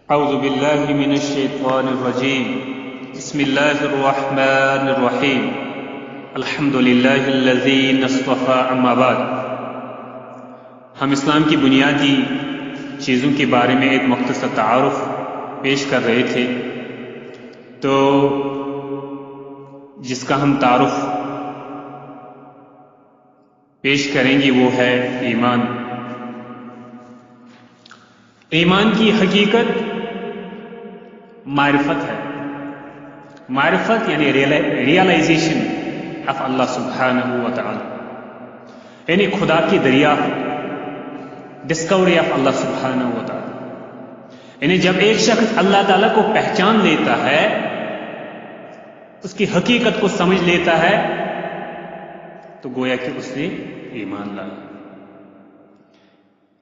اعوذ باللہ من الشیطان الرجیم بسم اللہ الرحمن الرحیم الحمد للہ الذی اصطفى اما بعد۔ ہم اسلام کی بنیادی چیزوں کے بارے میں ایک مختصر تعارف پیش کر رہے تھے، تو جس کا ہم تعارف پیش کریں گے وہ ہے ایمان۔ ایمان کی حقیقت معرفت ہے، معرفت یعنی ریئلائزیشن آف اللہ سبحانہ و تعالی، یعنی خدا کی دریافت، ڈسکوری آف اللہ سبحانہ و تعالی۔ یعنی جب ایک شخص اللہ تعالیٰ کو پہچان لیتا ہے، اس کی حقیقت کو سمجھ لیتا ہے، تو گویا کہ اس نے ایمان لایا۔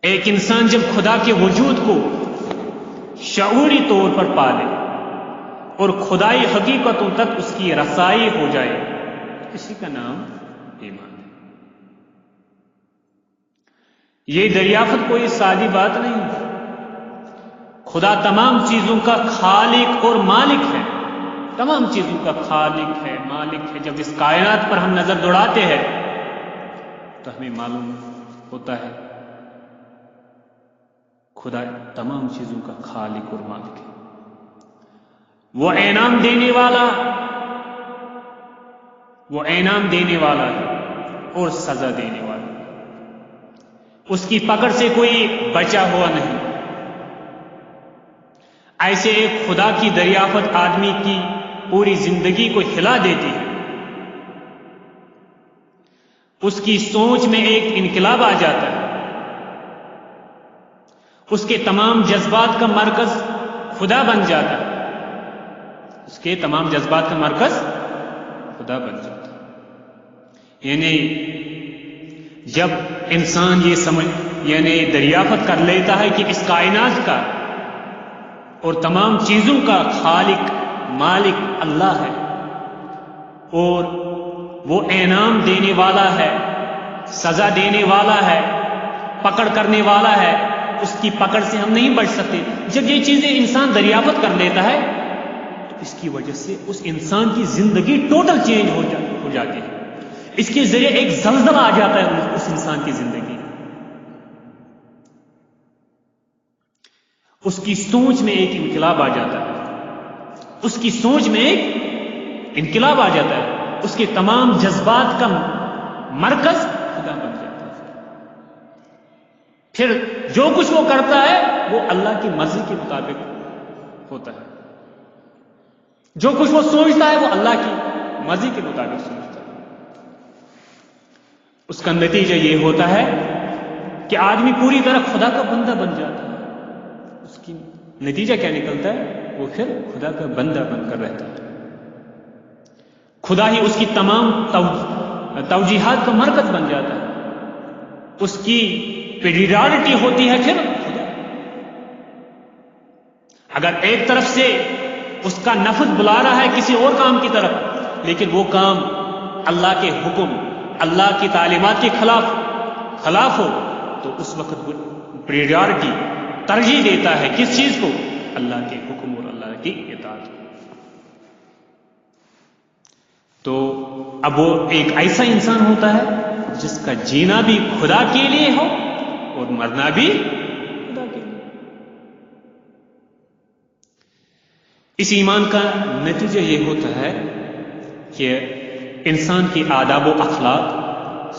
ایک انسان جب خدا کے وجود کو شعوری طور پر پالے اور خدائی حقیقتوں تک اس کی رسائی ہو جائے، اسی کا نام ایمان ہے۔ یہ دریافت کوئی سادی بات نہیں ہے۔ خدا تمام چیزوں کا خالق اور مالک ہے، تمام چیزوں کا خالق ہے، مالک ہے۔ جب اس کائنات پر ہم نظر دوڑاتے ہیں تو ہمیں معلوم ہوتا ہے خدا تمام چیزوں کا خالق اور مالک ہے۔ وہ انعام دینے والا ہے اور سزا دینے والا ہے۔ اس کی پکڑ سے کوئی بچا ہوا نہیں۔ ایسے ایک خدا کی دریافت آدمی کی پوری زندگی کو ہلا دیتی ہے۔ اس کی سوچ میں ایک انقلاب آ جاتا ہے۔ اس کے تمام جذبات کا مرکز خدا بن جاتا ہے، اس کے تمام جذبات کا مرکز خدا بن جاتا ہے۔ یعنی جب انسان یہ دریافت کر لیتا ہے کہ اس کائنات کا اور تمام چیزوں کا خالق مالک اللہ ہے، اور وہ انعام دینے والا ہے، سزا دینے والا ہے، پکڑ کرنے والا ہے، اس کی پکڑ سے ہم نہیں بچ سکتے۔ جب یہ چیزیں انسان دریافت کر لیتا ہے تو اس کی وجہ سے اس انسان کی زندگی ٹوٹل چینج ہو جاتی ہے۔ اس کے ذریعے ایک زلزلہ آ جاتا ہے اس انسان کی زندگی، اس کی سوچ میں ایک انقلاب آ جاتا ہے، اس کی سوچ میں ایک انقلاب آ جاتا ہے، اس کے تمام جذبات کا مرکز خدا بن جاتا ہے۔ پھر جو کچھ وہ کرتا ہے وہ اللہ کی مرضی کے مطابق ہوتا ہے، جو کچھ وہ سوچتا ہے وہ اللہ کی مرضی کے مطابق سوچتا ہے۔ اس کا نتیجہ یہ ہوتا ہے کہ آدمی پوری طرح خدا کا بندہ بن جاتا ہے۔ اس کی نتیجہ کیا نکلتا ہے؟ وہ پھر خدا کا بندہ بن کر رہتا ہے۔ خدا ہی اس کی تمام توجیہات کا مرکز بن جاتا ہے، اس کی پریارٹی ہوتی ہے پھر خدا۔ اگر ایک طرف سے اس کا نفس بلا رہا ہے کسی اور کام کی طرف، لیکن وہ کام اللہ کے حکم، اللہ کی تعلیمات کے خلاف ہو، تو اس وقت پریارٹی ترجیح دیتا ہے کس چیز کو؟ اللہ کے حکم اور اللہ کی اطاعت کو۔ تو اب وہ ایک ایسا انسان ہوتا ہے جس کا جینا بھی خدا کے لیے ہو اور مرنا بھی خدا کے لیے۔ اس ایمان کا نتیجہ یہ ہوتا ہے کہ انسان کی آداب و اخلاق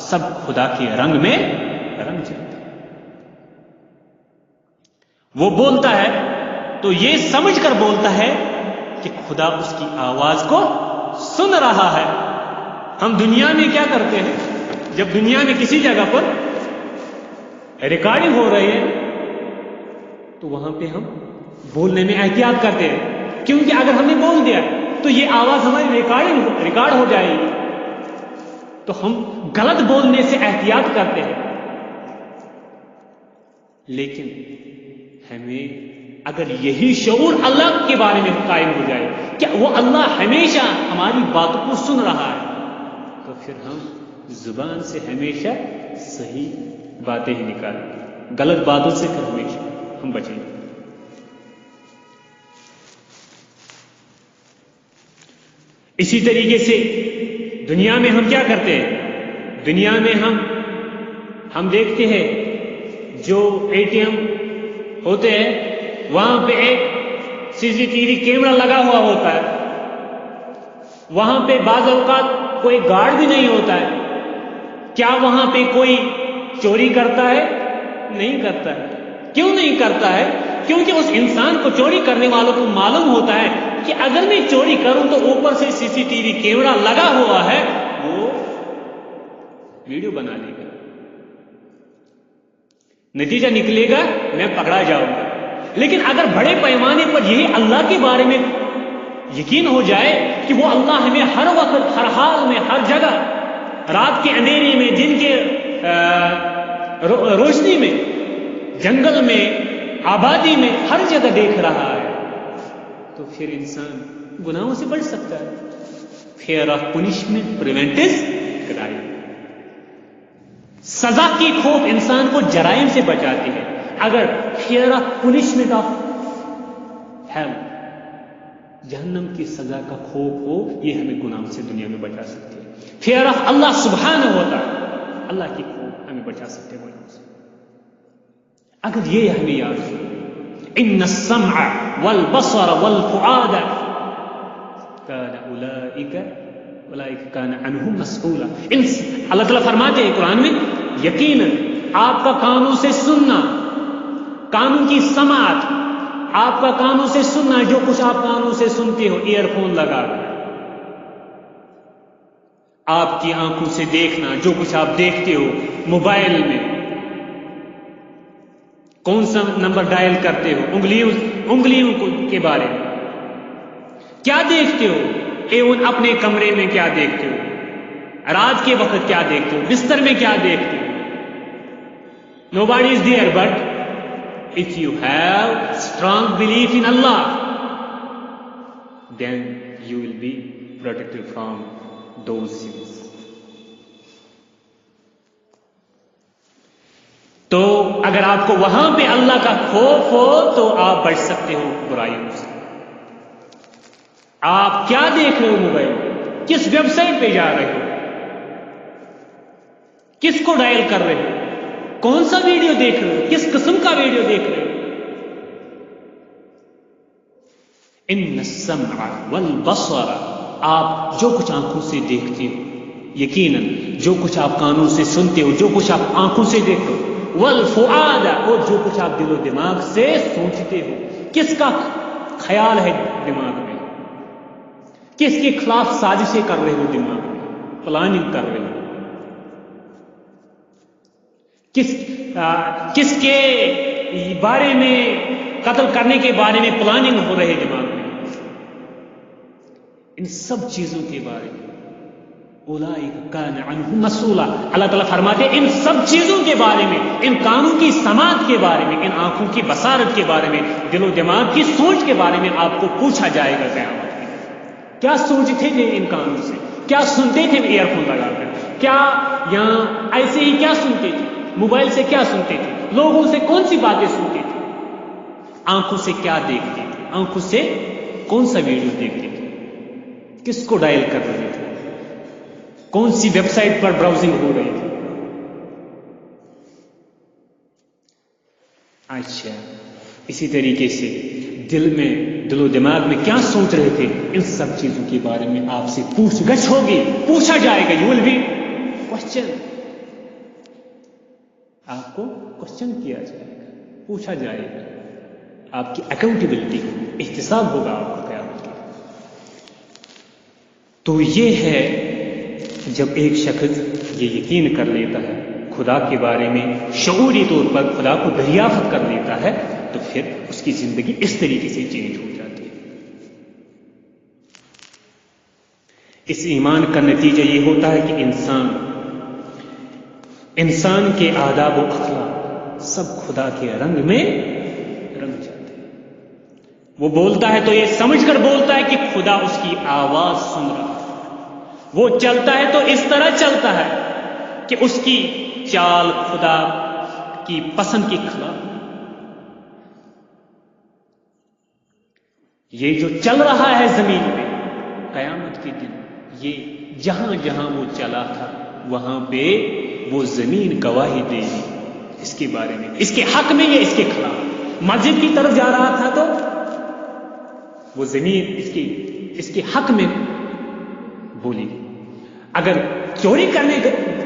سب خدا کے رنگ میں رنگ جاتے ہیں۔ وہ بولتا ہے تو یہ سمجھ کر بولتا ہے کہ خدا اس کی آواز کو سن رہا ہے۔ ہم دنیا میں کیا کرتے ہیں؟ جب دنیا میں کسی جگہ پر ریکارڈنگ ہو رہی ہے تو وہاں پہ ہم بولنے میں احتیاط کرتے ہیں، کیونکہ اگر ہم نے بول دیا تو یہ آواز ہماری ریکارڈ ہو جائے گی، تو ہم غلط بولنے سے احتیاط کرتے ہیں۔ لیکن ہمیں اگر یہی شعور اللہ کے بارے میں قائم ہو جائے کہ وہ اللہ ہمیشہ ہماری باتوں کو سن رہا ہے، تو پھر ہم زبان سے ہمیشہ صحیح باتیں ہی نکالیں گے، غلط باتوں سے پھر ہمیشہ ہم بچیں گے۔ اسی طریقے سے دنیا میں ہم کیا کرتے ہیں؟ دنیا میں ہم دیکھتے ہیں جو اے ٹی ایم ہوتے ہیں وہاں پہ ایک CCTV کیمرہ لگا ہوا ہوتا ہے. وہاں پہ بعض اوقات کوئی گارڈ بھی نہیں ہوتا ہے. کیا وہاں پہ کوئی چوری کرتا ہے؟ نہیں کرتا ہے. کیوں نہیں کرتا ہے؟ کیونکہ اس انسان کو، چوری کرنے والوں کو معلوم ہوتا ہے کہ اگر میں چوری کروں تو اوپر سے CCTV کیمرہ لگا ہوا ہے، وہ ویڈیو بنا لے گا، نتیجہ نکلے گا میں پکڑا جاؤں گا. لیکن اگر بڑے پیمانے پر یہی اللہ کے بارے میں یقین ہو جائے کہ وہ اللہ ہمیں ہر وقت، ہر حال میں، ہر جگہ، رات کے اندھیرے میں، دن کے روشنی میں، جنگل میں، آبادی میں، ہر جگہ دیکھ رہا ہے، تو پھر انسان گناہوں سے بچ سکتا ہے. Fear of punishment prevents crime. سزا کی خوف انسان کو جرائم سے بچاتی ہے. اگر fear of punishment of hell, جہنم کی سزا کا خوف ہو، یہ ہمیں گناہوں سے دنیا میں بچا سکتے ہیں. فیئر آف اللہ سبحانہ ہوتا ہے، اللہ کی خوف ہمیں بچا سکتے ہیں گناہوں سے. اگر یہ ہمیں یاد ہو، ان السمع والبصر والفؤاد کان اولئک کان عنہ مسئولا. اللہ تعالیٰ فرماتے ہیں قرآن میں، یقیناً آپ کا کانوں سے سننا، کانوں کی سماعت، آپ کا کانوں سے سننا، جو کچھ آپ کانوں سے سنتے ہو ایئر فون لگا کر، آپ کی آنکھوں سے دیکھنا، جو کچھ آپ دیکھتے ہو موبائل میں، کون سا نمبر ڈائل کرتے ہو، انگلیوں کے بارے میں کیا دیکھتے ہو، ایون اپنے کمرے میں کیا دیکھتے ہو، رات کے وقت کیا دیکھتے ہو، بستر میں کیا دیکھتے ہو. Nobody is there, but if you have strong belief in Allah, then you will be protected from those sins. تو اگر آپ کو وہاں پہ اللہ کا خوف ہو تو آپ بچ سکتے ہو برائیوں سے. آپ کیا دیکھ رہے ہو موبائل میں، کس ویب سائٹ پہ جا رہے ہو، کس کو ڈائل کر رہے ہو، کون سا ویڈیو دیکھ رہے ہو، کس قسم کا ویڈیو دیکھ رہے ہو. ان السمع والبصر، آپ جو کچھ آنکھوں سے دیکھتے ہو، یقیناً جو کچھ آپ کانوں سے سنتے ہو، جو کچھ آپ آنکھوں سے دیکھتے ہو، والفؤاد، اور جو کچھ آپ دل و دماغ سے سوچتے ہو. کس کا خیال ہے دماغ میں، کس کے خلاف سازشیں کر رہے ہو، دماغ میں پلاننگ کر رہے ہو، کس کے بارے میں، قتل کرنے کے بارے میں پلاننگ ہو رہے دماغ میں. ان سب چیزوں کے بارے میں اولئک کان عنہ مسئولا. اللہ تعالیٰ فرماتے ہیں ان سب چیزوں کے بارے میں، ان کانوں کی سماعت کے بارے میں، ان آنکھوں کی بصارت کے بارے میں، دل و دماغ کی سوچ کے بارے میں آپ کو پوچھا جائے گا قیامت میں. کیا سوچتے تھے ان کانوں سے، کیا سنتے تھے ایئر فون لگا کر، کیا یہاں ایسے ہی کیا سنتے تھے، موبائل سے کیا سنتے تھے، لوگوں سے کون سی باتیں سنتے تھے، آنکھوں سے کیا دیکھتے تھے، آنکھوں سے کون سا ویڈیو دیکھتے تھے، کس کو ڈائل کر رہے تھے، کون سی ویب سائٹ پر براؤزنگ ہو رہی تھی. اچھا، اسی طریقے سے دل و دماغ میں کیا سوچ رہے تھے، ان سب چیزوں کے بارے میں آپ سے پوچھ گچھ ہوگی، پوچھا جائے گا. یو ول بی کوشچن، آپ کو کوشچن کیا جائے گا، پوچھا جائے گا، آپ کی اکاؤنٹیبلٹی ہوگی، احتساب ہوگا آپ کو قیامت کے. تو یہ ہے جب ایک شخص یہ یقین کر لیتا ہے خدا کے بارے میں، شعوری طور پر خدا کو دریافت کر لیتا ہے، تو پھر اس کی زندگی اس طریقے سے چینج ہو جاتی ہے. اس ایمان کا نتیجہ یہ ہوتا ہے کہ انسان کے آداب و اخلاق سب خدا کے رنگ میں رنگ جاتے ہیں. وہ بولتا ہے تو یہ سمجھ کر بولتا ہے کہ خدا اس کی آواز سن رہا ہے. وہ چلتا ہے تو اس طرح چلتا ہے کہ اس کی چال خدا کی پسند کی خلاف. یہ جو چل رہا ہے زمین پہ، قیامت کے دن یہ جہاں جہاں وہ چلا تھا وہاں پہ وہ زمین گواہی دے گی اس کے بارے میں، اس کے حق میں یا اس کے خلاف۔ مسجد کی طرف جا رہا تھا تو وہ زمین اس کے حق میں بولی، اگر چوری کرنے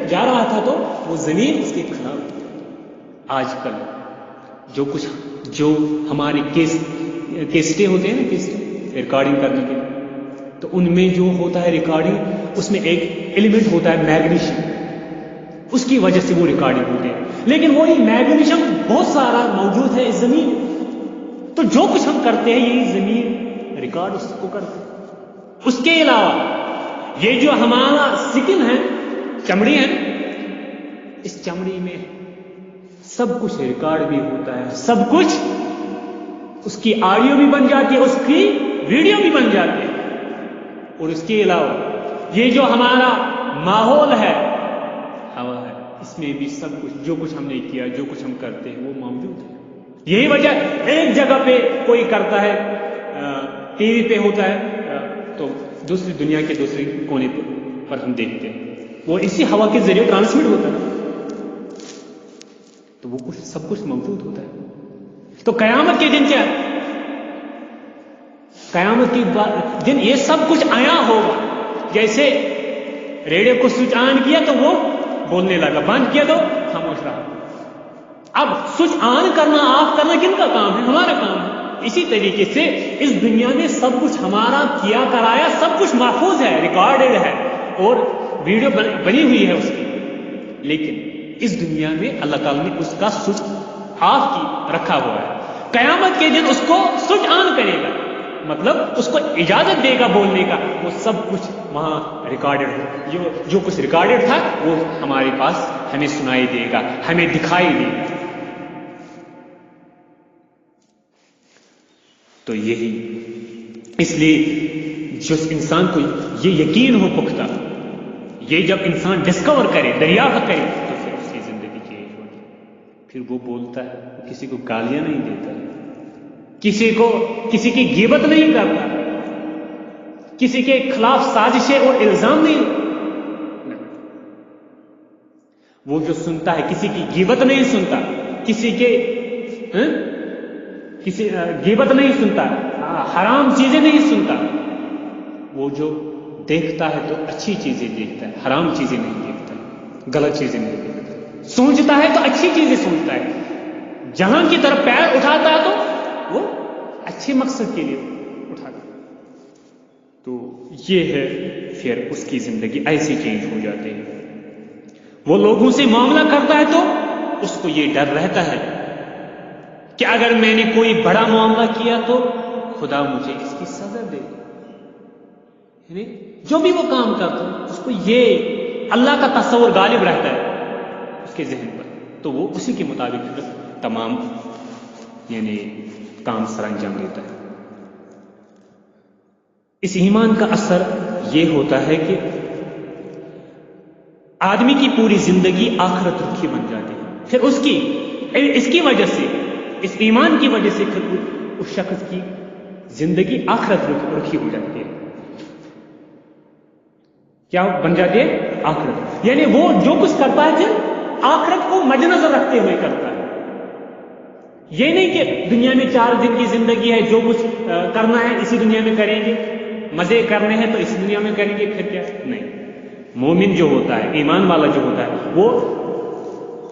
جا رہا تھا تو وہ زمین اس کے خلاف۔ آج کل جو ہمارے کیسٹیں ہوتے ہیں نا، کیسٹیں ریکارڈنگ کرنے کے، تو ان میں جو ہوتا ہے ریکارڈنگ، اس میں ایک ایلیمنٹ ہوتا ہے میگنیشیم، اس کی وجہ سے وہ ریکارڈنگ ہوتے ہیں، لیکن وہی میگنیشیم بہت سارا موجود ہے اس زمین، تو جو کچھ ہم کرتے ہیں یہی زمین ریکارڈ اس کو کرتے ہیں۔ اس کے علاوہ یہ جو ہمارا سکن ہے، چمڑی ہے، اس چمڑی میں سب کچھ ریکارڈ بھی ہوتا ہے، سب کچھ، اس کی آڈیو بھی بن جاتی ہے، اس کی ویڈیو بھی بن جاتی ہے۔ اور اس کے علاوہ یہ جو ہمارا ماحول ہے، ہوا ہے، اس میں بھی سب کچھ، جو کچھ ہم نے کیا، جو کچھ ہم کرتے ہیں وہ موجود ہے۔ یہی وجہ ایک جگہ پہ کوئی کرتا ہے، ٹی وی پہ ہوتا ہے، تو دوسری دنیا کے دوسرے کونے پر ہم دیکھتے ہیں، وہ اسی ہوا کے ذریعے ٹرانسمٹ ہوتا ہے، تو وہ کچھ سب کچھ موجود ہوتا ہے۔ تو قیامت کے دن کیا؟ قیامت کے دن یہ سب کچھ آیا ہوگا، جیسے ریڈیو کو سوئچ آن کیا تو وہ بولنے لگا، بند کیا تو خاموش رہا۔ اب سوئچ آن کرنا آف کرنا کن کا کام ہے؟ ہمارا کام ہے۔ اسی طریقے سے اس دنیا میں سب کچھ ہمارا کیا کرایا سب کچھ محفوظ ہے، ریکارڈڈ ہے، اور ویڈیو بنی ہوئی ہے اس کی، لیکن اس دنیا میں اللہ تعالیٰ نے اس کا سوئچ آف کی رکھا ہوا ہے۔ قیامت کے دن اس کو سوئچ آن کرے گا، مطلب اس کو اجازت دے گا بولنے کا، وہ سب کچھ وہاں ریکارڈڈ ہو، جو کچھ ریکارڈڈ تھا وہ ہمارے پاس ہمیں سنائی دے گا، ہمیں دکھائی دے گا۔ تو یہی اس لیے جو انسان کو یہ یقین ہو پختہ، یہ جب انسان ڈسکور کرے، دریافت کرے، تو پھر اس کی زندگی چینج ہوگی، پھر وہ بولتا ہے، وہ کسی کو گالیاں نہیں دیتا، کسی کی غیبت نہیں کرتا، کسی کے خلاف سازشیں اور الزام نہیں، وہ جو سنتا ہے کسی کی غیبت نہیں سنتا، کسی غیبت نہیں سنتا، حرام چیزیں نہیں سنتا، وہ جو دیکھتا ہے تو اچھی چیزیں دیکھتا ہے، حرام چیزیں نہیں دیکھتا، غلط چیزیں نہیں دیکھتا، سوچتا ہے تو اچھی چیزیں سوچتا ہے، جہاں کی طرف پیر اٹھاتا ہے تو وہ اچھے مقصد کے لیے اٹھاتا ہے۔ تو یہ ہے پھر اس کی زندگی ایسی چینج ہو جاتی ہے۔ وہ لوگوں سے معاملہ کرتا ہے تو اس کو یہ ڈر رہتا ہے کہ اگر میں نے کوئی بڑا معاملہ کیا تو خدا مجھے اس کی سزا دے گا، یعنی جو بھی وہ کام کرتا ہے اس کو یہ اللہ کا تصور غالب رہتا ہے اس کے ذہن پر، تو وہ اسی کے مطابق تمام یعنی کام سر انجام دیتا ہے۔ اس ایمان کا اثر یہ ہوتا ہے کہ آدمی کی پوری زندگی آخرت رکھی بن جاتی ہے، پھر اس کی وجہ سے، اس ایمان کی وجہ سے پھر اس شخص کی زندگی آخرت رکھی ہو جاتی ہے۔ کیا بن جاتی ہے؟ آخرت، یعنی وہ جو کچھ کرتا ہے پھر آخرت کو مد نظر رکھتے ہوئے کرتا ہے۔ یہ نہیں کہ دنیا میں 4 دن کی زندگی ہے، جو کچھ کرنا ہے اسی دنیا میں کریں گے، مزے کرنے ہیں تو اسی دنیا میں کریں گے، پھر کیا؟ نہیں، مومن جو ہوتا ہے، ایمان والا جو ہوتا ہے، وہ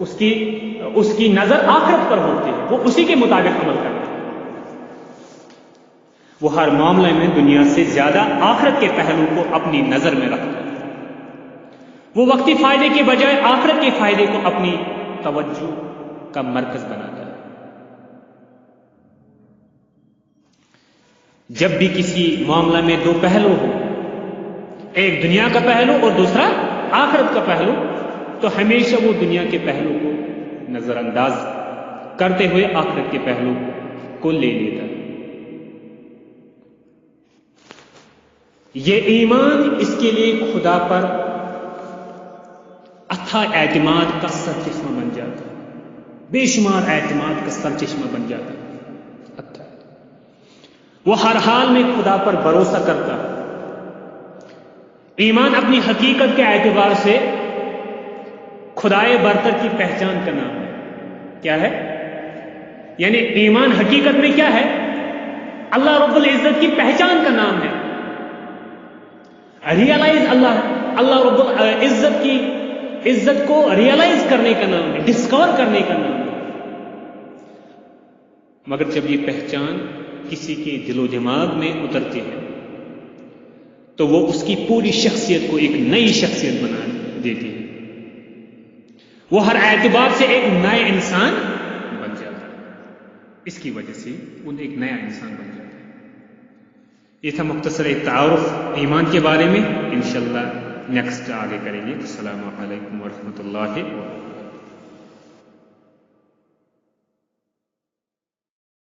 اس کی نظر آخرت پر ہوتی ہے، وہ اسی کے مطابق عمل کرتا ہے، وہ ہر معاملے میں دنیا سے زیادہ آخرت کے پہلو کو اپنی نظر میں رکھتا ہے، وہ وقتی فائدے کے بجائے آخرت کے فائدے کو اپنی توجہ کا مرکز بناتا ہے۔ جب بھی کسی معاملے میں 2 پہلو ہو، ایک دنیا کا پہلو اور دوسرا آخرت کا پہلو، تو ہمیشہ وہ دنیا کے پہلو کو نظر انداز کرتے ہوئے آخرت کے پہلو کو لے لیتا ہے۔ یہ ایمان اس کے لیے خدا پر اتھا اعتماد کا سرچشمہ بن جاتا ہے، بے شمار اعتماد کا سرچشمہ بن جاتا ہے۔ وہ ہر حال میں خدا پر بھروسہ کرتا ہے، ایمان اپنی حقیقت کے اعتبار سے خدائے برتر کی پہچان کا نام ہے. کیا ہے؟ یعنی ایمان حقیقت میں کیا ہے؟ اللہ رب العزت کی پہچان کا نام ہے. ریئلائز اللہ رب العزت کی عزت کو ریئلائز کرنے کا نام ہے، ڈسکور کرنے کا نام ہے. مگر جب یہ پہچان کسی کے دل و دماغ میں اترتی ہے تو وہ اس کی پوری شخصیت کو ایک نئی شخصیت بنا دیتی ہے. وہ ہر اعتبار سے ایک نیا انسان بن جاتا ہے. اس کی وجہ سے وہ ایک نیا انسان بن جاتا ہے. یہ تھا مختصر ایک تعارف ایمان کے بارے میں. انشاءاللہ نیکسٹ آگے کریں گے. السلام علیکم ورحمۃ اللہ وبرکاتہ.